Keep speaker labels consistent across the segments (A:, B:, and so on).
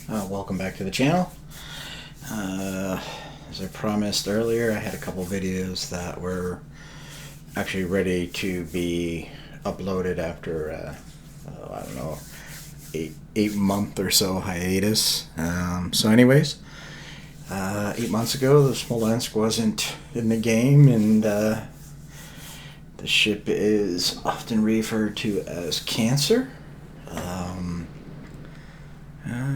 A: Welcome back to the channel. As I promised earlier, I had a couple videos that were actually ready to be uploaded after I don't know, eight month or so hiatus. So anyways, 8 months ago the Smolensk wasn't in the game, and the ship is often referred to as cancer.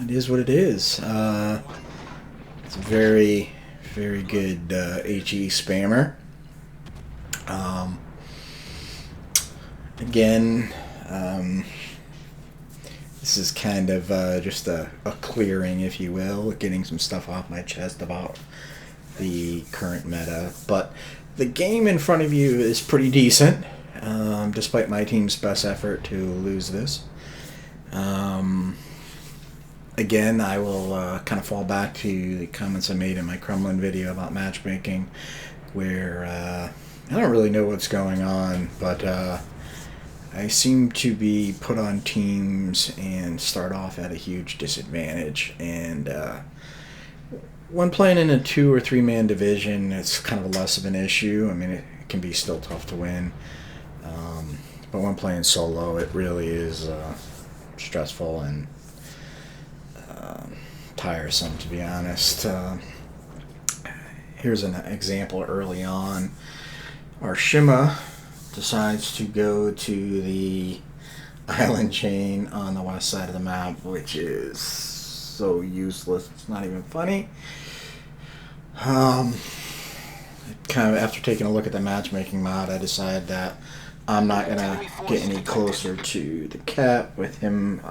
A: It is what it is. It's a very, very good HE spammer. Again, this is kind of just a clearing, if you will, getting some stuff off my chest about the current meta. But the game in front of you is pretty decent, despite my team's best effort to lose this. Again, I will kind of fall back to the comments I made in my Kremlin video about matchmaking, where I don't really know what's going on, but I seem to be put on teams and start off at a huge disadvantage. And when playing in a 2 or 3 man division, it's kind of less of an issue. I mean, it can be still tough to win, but when playing solo, it really is stressful and tiresome, to be honest. Here's an example early on. Our Shima decides to go to the island chain on the west side of the map, which is so useless, it's not even funny. Kind of after taking a look at the matchmaking mod, I decided that I'm not gonna get any closer to the cap with him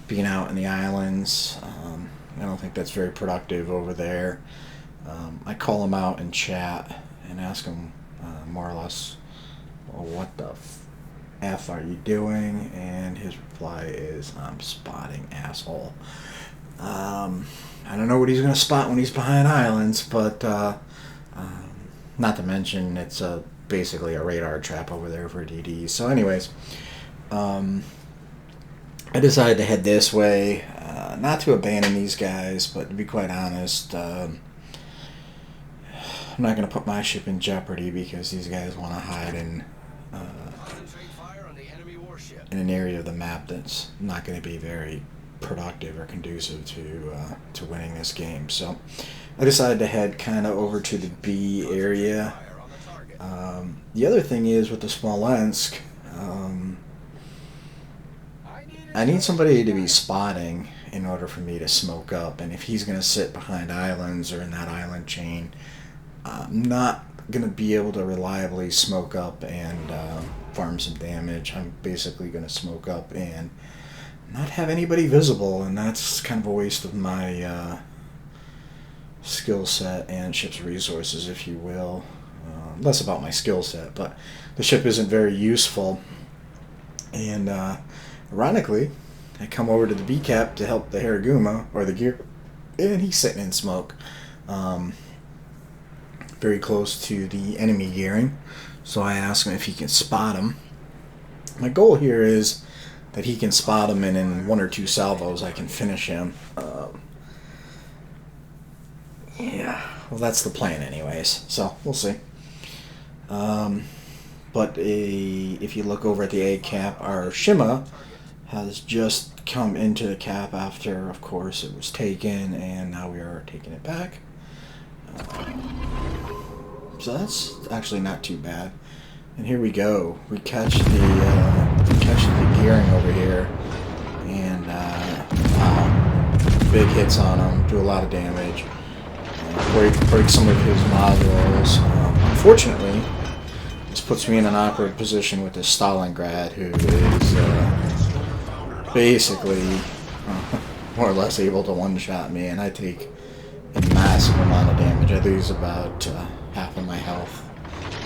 A: being out in the islands. I don't think that's very productive over there. I call him out in chat and ask him more or less, well, what the F are you doing? And his reply is, I'm spotting, asshole. I don't know what he's going to spot when he's behind islands, but not to mention it's basically a radar trap over there for DD. So anyways, I decided to head this way, not to abandon these guys, but to be quite honest, I'm not going to put my ship in jeopardy because these guys want to hide in an area of the map that's not going to be very productive or conducive to winning this game. So I decided to head kind of over to the B area. The other thing is with the Smolensk, I need somebody to be spotting in order for me to smoke up, and if he's going to sit behind islands or in that island chain, I'm not going to be able to reliably smoke up and farm some damage. I'm basically going to smoke up and not have anybody visible, and that's kind of a waste of my skill set and ship's resources, if you will. Less about my skill set, but the ship isn't very useful. And ironically, I come over to the B cap to help the Haraguma, or the gear, and he's sitting in smoke. Very close to the enemy gearing, so I ask him if he can spot him. My goal here is that he can spot him, and in 1 or 2 salvos I can finish him. Yeah, well, that's the plan anyways, so we'll see. But if you look over at the A cap, our Shima has just come into the cap after, of course, it was taken, and now we are taking it back. So that's actually not too bad. And here we go. We catch the gearing over here, and wow, big hits on him, do a lot of damage, break some of his modules. Unfortunately, this puts me in an awkward position with this Stalingrad, who is basically more or less able to one-shot me, and I take a massive amount of damage. I lose about half of my health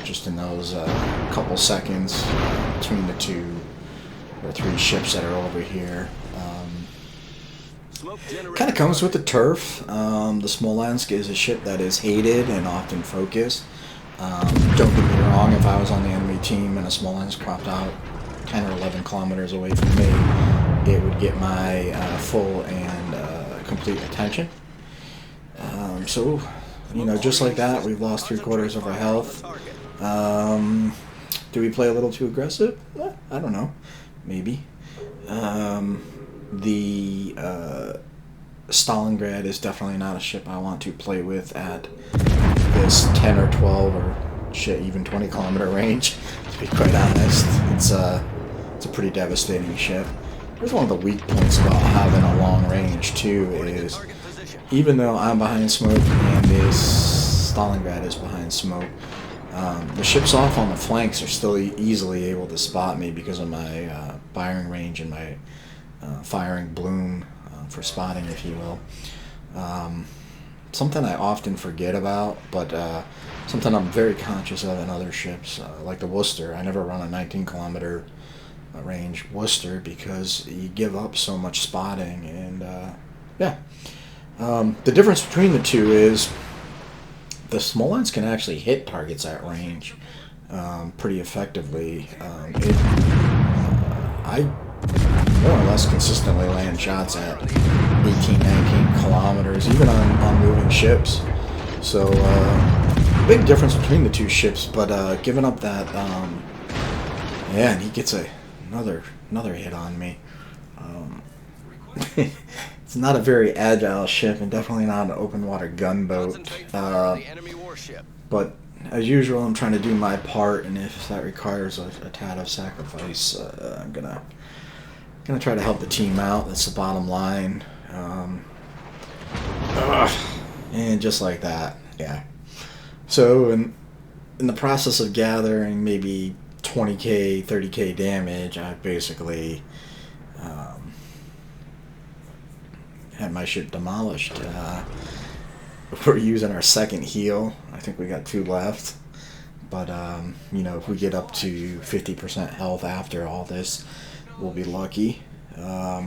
A: just in those couple seconds between the 2 or 3 ships that are over here. Kind of comes with the turf. The Smolensk is a ship that is hated and often focused. Don't get me wrong, if I was on the enemy team and a Smolensk popped out 10 or 11 kilometers away from me, it would get my full and complete attention. So, you know, just like that, we've lost 3/4 of our health. Do we play a little too aggressive? I don't know. Maybe. The Stalingrad is definitely not a ship I want to play with at this 10 or 12 or shit, even 20-kilometer range, to be quite honest. It's a pretty devastating ship. Here's one of the weak points about having a long range, too, is even though I'm behind smoke and this Stalingrad is behind smoke, the ships off on the flanks are still easily able to spot me because of my firing range and my firing bloom for spotting, if you will. Something I often forget about, but something I'm very conscious of in other ships, like the Worcester. I never run a 19-kilometer range Worcester because you give up so much spotting, and yeah. The difference between the two is the Smolensk can actually hit targets at range pretty effectively. I more or less consistently land shots at 18, 19 kilometers, even on moving ships. So, big difference between the two ships, but giving up that, yeah, and he gets another hit on me. It's not a very agile ship, and definitely not an open water gunboat. But as usual, I'm trying to do my part, and if that requires a tad of sacrifice, I'm gonna try to help the team out. That's the bottom line. And just like that, yeah. So in the process of gathering maybe 20k, 30k damage, I basically had my ship demolished. We're using our second heal. I think we got 2 left. But, you know, if we get up to 50% health after all this, we'll be lucky. A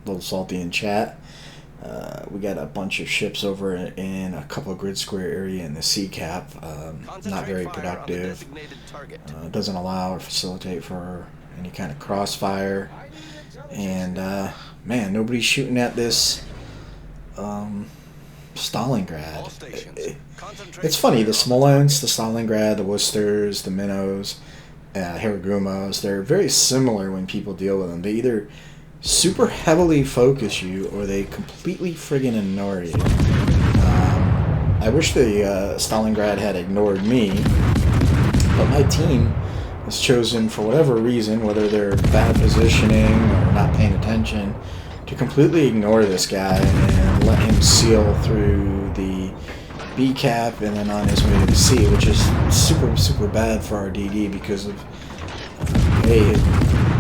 A: little salty in chat. We got a bunch of ships over in a couple of grid square area in the sea cap. Not very productive. Doesn't allow or facilitate for any kind of crossfire. And, man, nobody's shooting at this Stalingrad. It's funny, the Smolensk, the Stalingrad, the Worcesters, the Minnows, Haragumos, they're very similar when people deal with them. They either super heavily focus you or they completely friggin' ignore you. I wish the Stalingrad had ignored me, but my team has chosen, for whatever reason, whether they're bad positioning or not paying attention, to completely ignore this guy and let him seal through the B cap and then on his way to the C, which is super, super bad for our DD because of A, his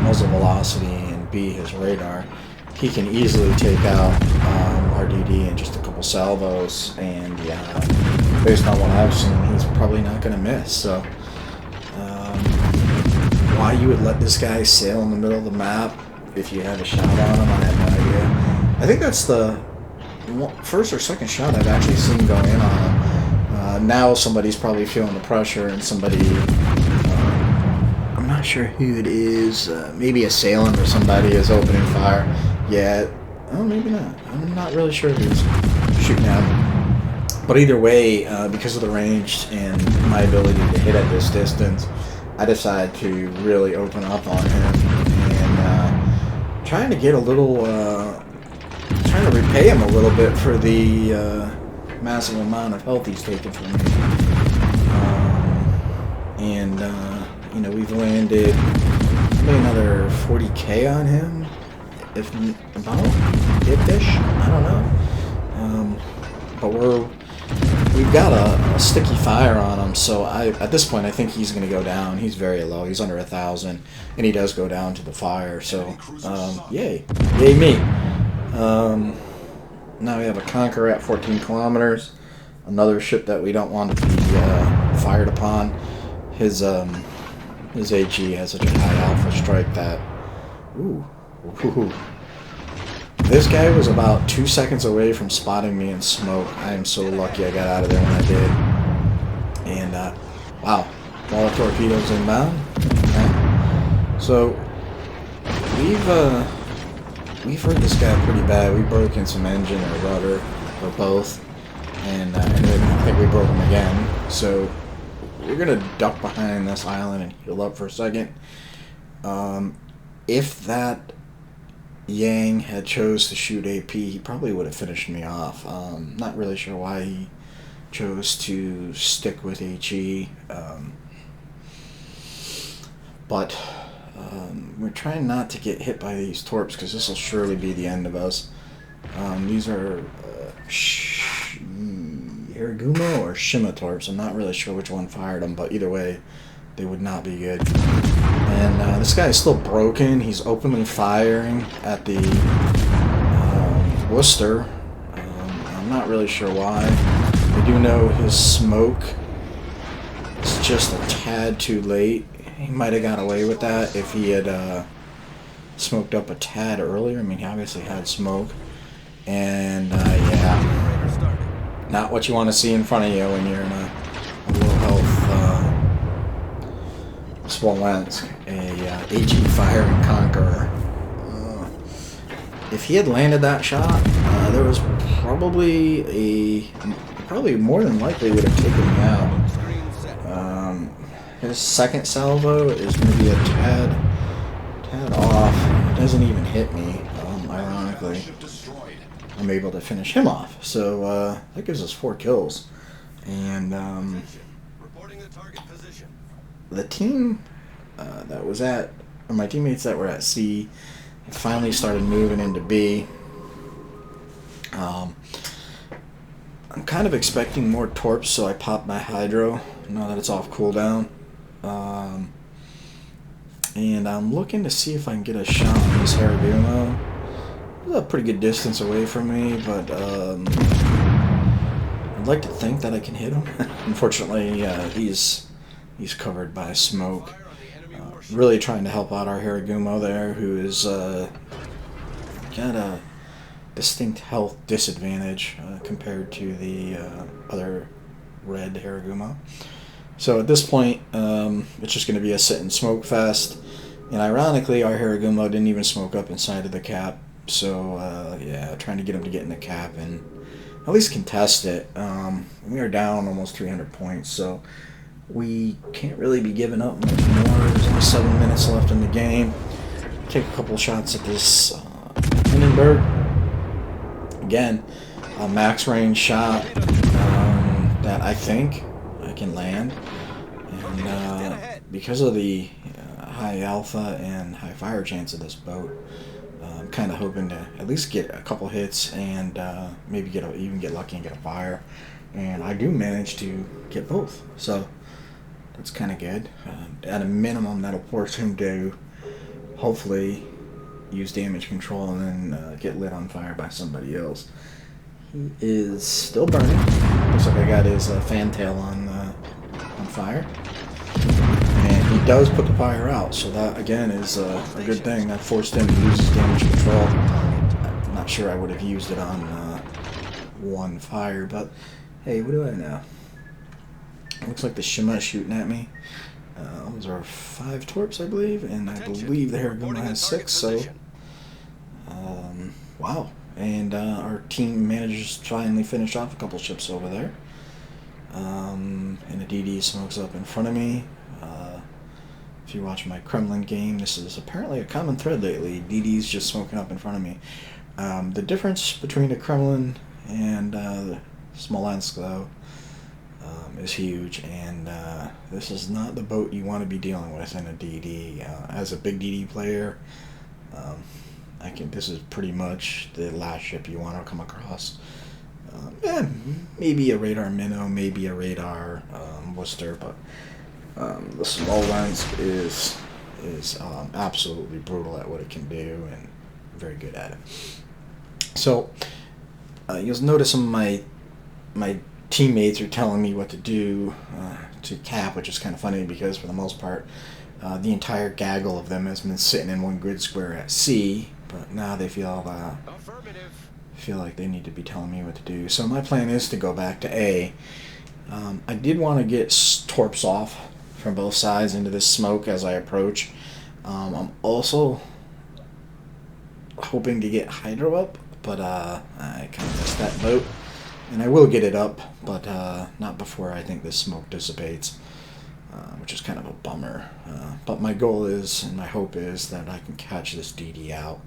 A: muzzle velocity, and B, his radar. He can easily take out our DD in just a couple salvos, and yeah, based on what I've seen, he's probably not going to miss. So, why you would let this guy sail in the middle of the map if you had a shot on him, I have no idea. I think that's the first or second shot I've actually seen go in on him. Now somebody's probably feeling the pressure, and somebody, I'm not sure who it is, maybe assailant or somebody is opening fire. Yeah, oh, maybe not. I'm not really sure who's shooting at him. But either way, because of the range and my ability to hit at this distance, I decided to really open up on him and trying to get a little, trying to repay him a little bit for the massive amount of health he's taken from me. You know, we've landed maybe another 40k on him, if about, if-ish, I don't know. But we've got a sticky fire on him, so at this point I think he's going to go down. He's very low. He's under 1,000, and he does go down to the fire. So, yay me. Now we have a Conqueror at 14 kilometers. Another ship that we don't want to be fired upon. His HE has such a high alpha strike that, ooh. This guy was about 2 seconds away from spotting me in smoke. I am so lucky I got out of there when I did. And, wow. All the torpedoes inbound. Okay. So, we've hurt this guy pretty bad. We broke in some engine or rudder or both, and then I think we broke him again. So we're gonna duck behind this island and heal up for a second. If that Yang had chose to shoot AP, he probably would have finished me off. Not really sure why he chose to stick with HE, but we're trying not to get hit by these torps because this will surely be the end of us. These are Hiragumo or Shima torps. I'm not really sure which one fired them, but either way, they would not be good. And this guy is still broken. He's openly firing at the Worcester. I'm not really sure why. I do know his smoke is just a tad too late. He might have got away with that if he had smoked up a tad earlier. I mean, he obviously had smoke. And yeah, not what you want to see in front of you when you're in a low health Smolensk, a HE firing conqueror. If he had landed that shot, there was probably more than likely would have taken me out. His second salvo is going to be a tad off. It doesn't even hit me, ironically. I'm able to finish him off. So that gives us 4 kills. And the team that was at, or my teammates that were at C, finally started moving into B. I'm kind of expecting more torps, so I popped my hydro now that it's off cooldown. And I'm looking to see if I can get a shot on this Hiragumo. It's a pretty good distance away from me, but I'd like to think that I can hit him. Unfortunately, he's covered by smoke. Really trying to help out our Hiragumo there, who is got a distinct health disadvantage compared to the other red Hiragumo. So at this point, it's just going to be a sit and smoke fest. And ironically, our Hiragumo didn't even smoke up inside of the cap. So yeah, trying to get him to get in the cap and at least contest it. We are down almost 300 points, so we can't really be giving up much more. There's only 7 minutes left in the game. Take a couple shots at this Hindenburg. Again, a max range shot that I think I can land. And because of the high alpha and high fire chance of this boat, I'm kind of hoping to at least get a couple hits and maybe even get lucky and get a fire. And I do manage to get both. So that's kind of good. At a minimum, that'll force him to hopefully use damage control and then get lit on fire by somebody else. He is still burning. Looks like I got his fantail on fire. And he does put the fire out, so that again is a good thing. That forced him to use his damage control. I'm not sure I would have used it on one fire, but hey, what do I know? Looks like the Shima is shooting at me. Those are 5 torps, I believe, and I believe the Hiragumo has 6, so wow. And our team manages to finally finish off a couple ships over there. And a DD smokes up in front of me. If you watch my Kremlin game, this is apparently a common thread lately. DD's just smoking up in front of me. The difference between the Kremlin and Smolensk, though, is huge, and this is not the boat you want to be dealing with in a DD. As a big DD player, this is pretty much the last ship you want to come across. Maybe a radar minnow, maybe a radar Worcester, but the Smolensk is absolutely brutal at what it can do and very good at it. So you'll notice some of my teammates are telling me what to do to cap, which is kind of funny because for the most part the entire gaggle of them has been sitting in one grid square at C, but now they feel like they need to be telling me what to do. So my plan is to go back to A. I did want to get torps off from both sides into this smoke as I approach. I'm also hoping to get Hydro up, but I kind of missed that boat. And I will get it up, but not before I think this smoke dissipates, which is kind of a bummer. But my goal is, and my hope is, that I can catch this DD out.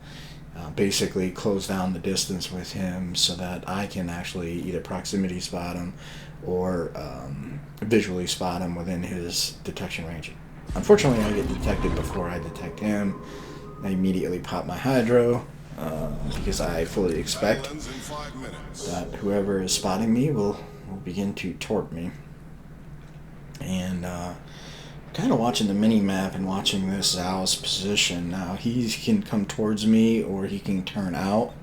A: Basically close down the distance with him so that I can actually either proximity spot him or visually spot him within his detection range. Unfortunately, I get detected before I detect him. I immediately pop my Hydro because I fully expect that whoever is spotting me will begin to torp me. And kind of watching the mini map and watching this Zhao's position. Now he can come towards me or he can turn out.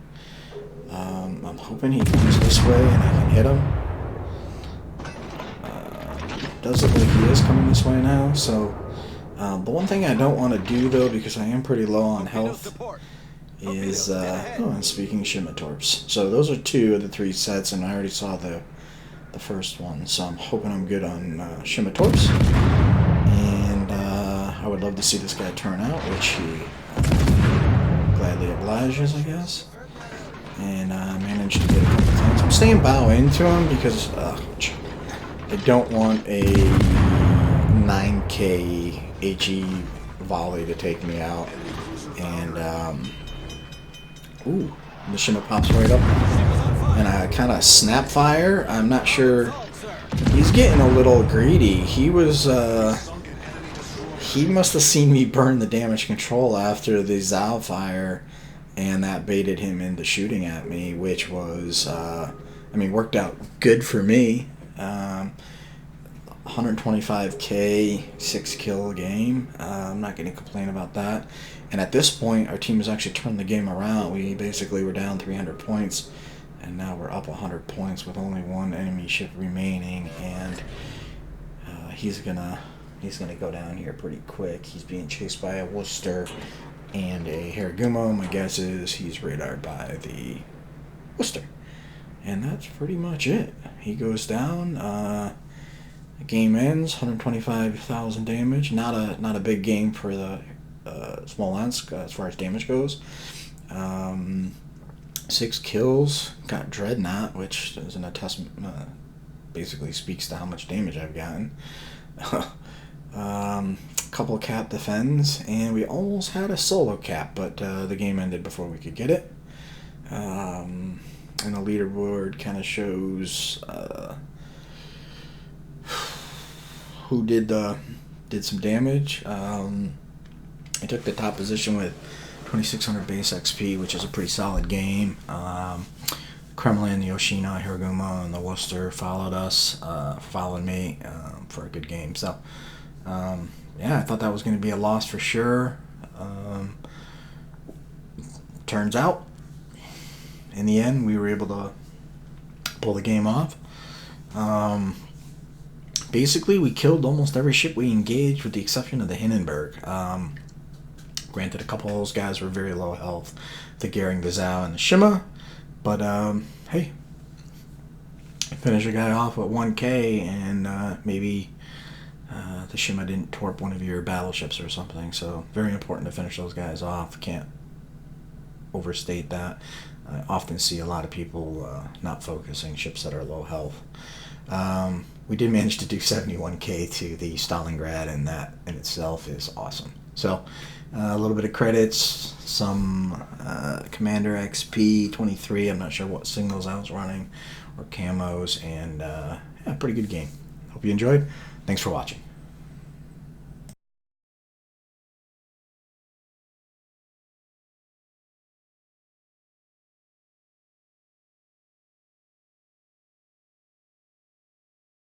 A: I'm hoping he comes this way and I can hit him. Does look like he is coming this way now. So the one thing I don't want to do though, because I am pretty low on health, is and speaking Shimmatorps. So those are 2 of the 3 sets, and I already saw the first one. So I'm hoping I'm good on Shimmatorps. And I would love to see this guy turn out, which he gladly obliges, I guess. And managed to get a couple times. I'm staying bow into him because I don't want a 9k HE volley to take me out. And, ooh, the Shimma pops right up. And I kind of snap fire. I'm not sure. He's getting a little greedy. He was, he must have seen me burn the damage control after the Zhao fire, and that baited him into shooting at me, which was, worked out good for me. 125k, 6-kill game. I'm not going to complain about that. And at this point, our team has actually turned the game around. We basically were down 300 points, and now we're up 100 points with only 1 enemy ship remaining. And he's gonna go down here pretty quick. He's being chased by a Worcester and a Haragumo. My guess is he's radared by the Worcester. And that's pretty much it. He goes down. The game ends. 125,000 damage. Not a big game for the Smolensk as far as damage goes. 6 kills. Got Dreadnought, which is an attestment. Basically speaks to how much damage I've gotten. Couple cap defends, and we almost had a solo cap, but the game ended before we could get it. And the leaderboard kind of shows who did some damage. I took the top position with 2600 base XP, which is a pretty solid game. Kremlin, the Yoshino, Hiragumo, and the Worcester followed me for a good game. So, yeah, I thought that was going to be a loss for sure. Turns out, in the end, we were able to pull the game off. Basically, we killed almost every ship we engaged with the exception of the Hindenburg. Granted, a couple of those guys were very low health, the Gering, the Zhao, and the Shimma. But, hey, finish a guy off with 1k, and maybe the Shimma didn't torp one of your battleships or something. So, very important to finish those guys off. Can't overstate that. I often see a lot of people not focusing ships that are low health. We did manage to do 71k to the Stalingrad, and that in itself is awesome. So, a little bit of credits, some Commander XP 23, I'm not sure what signals I was running, or camos, and yeah, pretty good game. Hope you enjoyed. Thanks for watching.